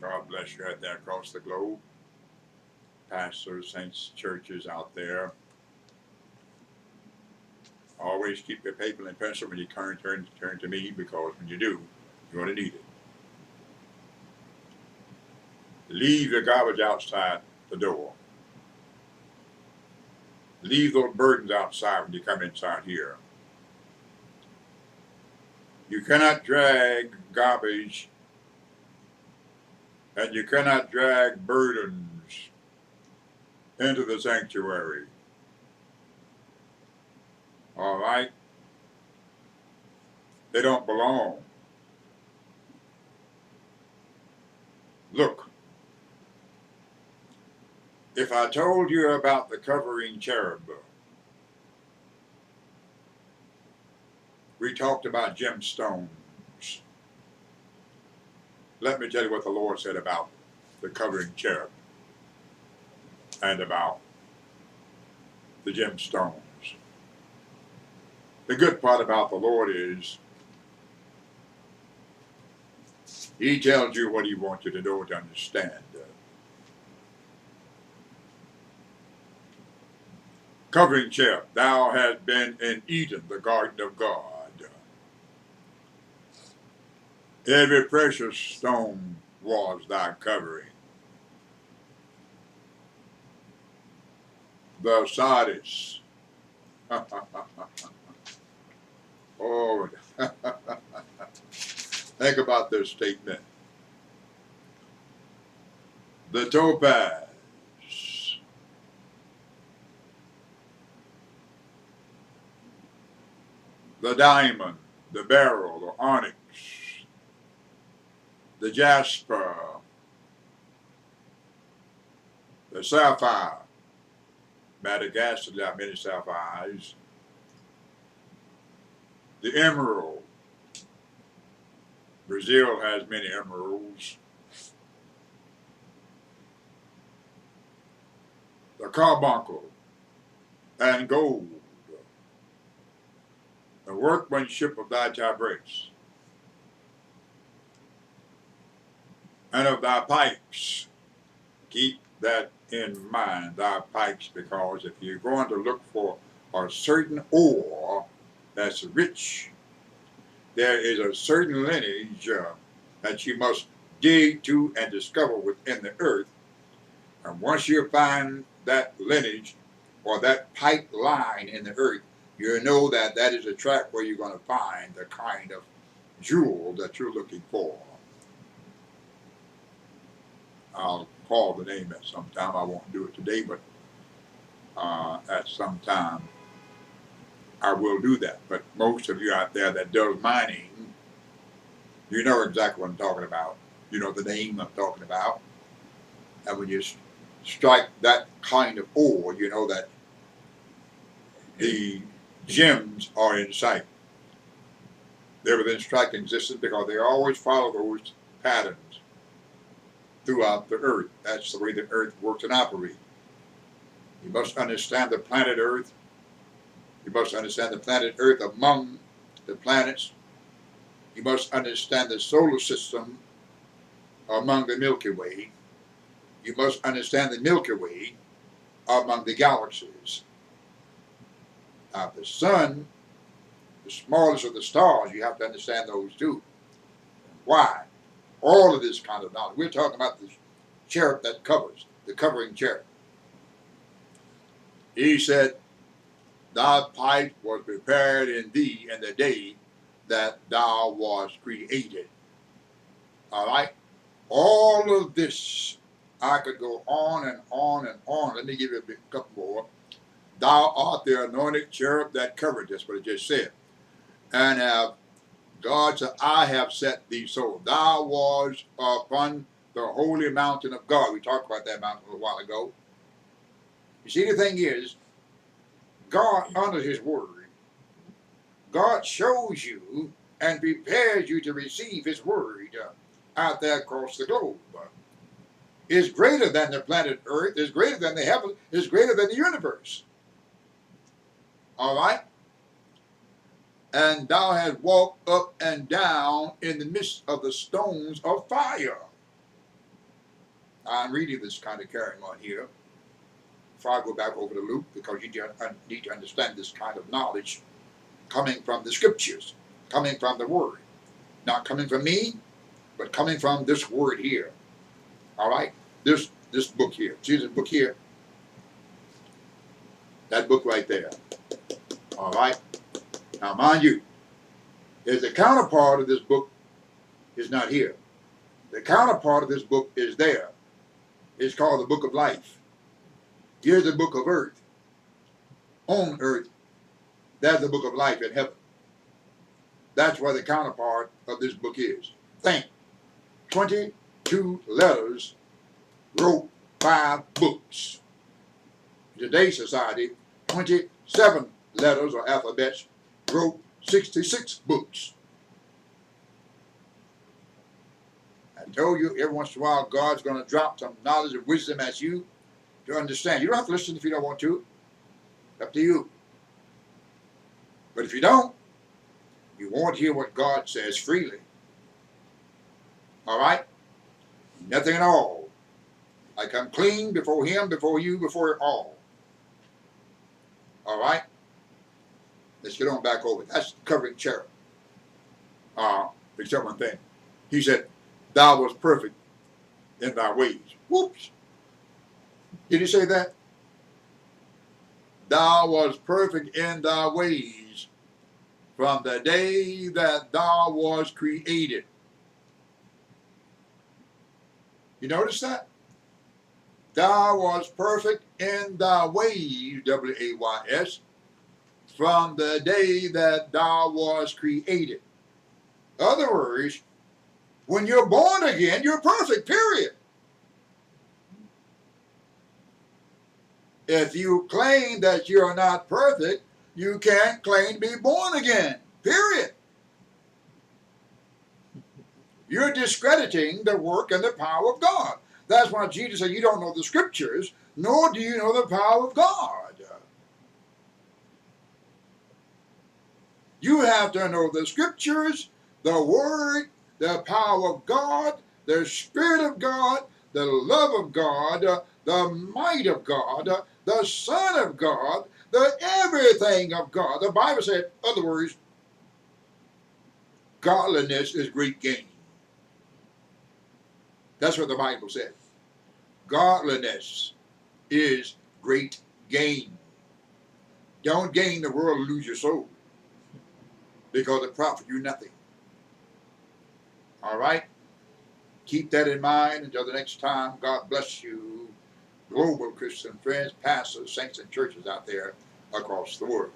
God bless you out there across the globe. Pastors, saints, churches out there. Always keep your paper and pencil when you turn to me, because when you do, you're going to need it. Leave your garbage outside the door. Leave those burdens outside when you come inside here. You cannot drag garbage and you cannot drag burdens into the sanctuary. All right? They don't belong. Look, if I told you about the covering cherub, we talked about gemstones. Let me tell you what the Lord said about the covering cherub and about the gemstones. The good part about the Lord is He tells you what He wants you to know, to understand. Covering cherub, thou hast been in Eden, the garden of God. Every precious stone was thy covering. The sardis. Oh, think about this statement. The topaz. The diamond, the beryl, the onyx, the jasper, the sapphire. Madagascar, there are many sapphires. The emerald. Brazil has many emeralds. The carbuncle and gold. The workmanship of thy tabrets and of thy pipes. Keep that in mind, thy pipes, because if you're going to look for a certain ore that's rich, there is a certain lineage that you must dig to and discover within the earth. And once you find that lineage or that pipeline in the earth, you know that that is a track where you're going to find the kind of jewel that you're looking for. I'll call the name at some time. I won't do it today, but at some time I will do that. But most of you out there that does mining, you know exactly what I'm talking about. You know the name I'm talking about. And when you strike that kind of ore, you know that the gems are in sight. They're within striking distance because they always follow those patterns throughout the earth. That's the way the earth works and operates. You must understand the planet Earth. You must understand the planet Earth among the planets. You must understand the solar system among the Milky Way. You must understand the Milky Way among the galaxies. Now, the sun, the smallest of the stars, you have to understand those too. Why? All of this kind of knowledge. We're talking about the cherub that covers, the covering cherub. He said, thy pipe was prepared in thee in the day that thou was created. All right? All of this, I could go on and on and on. Let me give you a couple more. Thou art the anointed cherub that covered this, what it just said. And God said, I have set thee so. Thou was upon the holy mountain of God. We talked about that mountain a little while ago. You see, the thing is, God honors his word. God shows you and prepares you to receive his word out there across the globe. Is greater than the planet Earth, is greater than the heavens, is greater than the universe. All right? And thou hast walked up and down in the midst of the stones of fire. I'm reading this kind of carrying on here before I go back over to Luke, because you need to understand this kind of knowledge coming from the scriptures, coming from the word. Not coming from me, but coming from this word here. All right? This book here. See this book here? That book right there. All right? Now, mind you, there's the counterpart of this book is not here. The counterpart of this book is there. It's called the Book of Life. Here's the Book of Earth. On earth, that's the Book of Life in heaven. That's where the counterpart of this book is. Think. 22 letters wrote 5 books. In today's society, 27 letters or alphabets wrote 66 books. I told you every once in a while God's going to drop some knowledge and wisdom at you to understand. You don't have to listen if you don't want to. It's up to you. But if you don't, you won't hear what God says freely. All right? Nothing at all. I come clean before him, before you, before all. All right? Let's get on back over. That's covering cherub. Except one thing. He said, thou was perfect in thy ways. Whoops. Did he say that? Thou was perfect in thy ways from the day that thou was created. You notice that? Thou was perfect in thy ways, W-A-Y-S, from the day that thou was created. In other words, when you're born again, you're perfect, period. If you claim that you're not perfect, you can't claim to be born again, period. You're discrediting the work and the power of God. That's why Jesus said, you don't know the scriptures, nor do you know the power of God. You have to know the scriptures, the word, the power of God, the Spirit of God, the love of God, the might of God, the Son of God, the everything of God. The Bible said, in other words, godliness is great gain. That's what the Bible said. Godliness is great gain. Don't gain the world and lose your soul, because it profits you nothing. All right? Keep that in mind until the next time. God bless you, global Christian friends, pastors, saints, and churches out there across the world.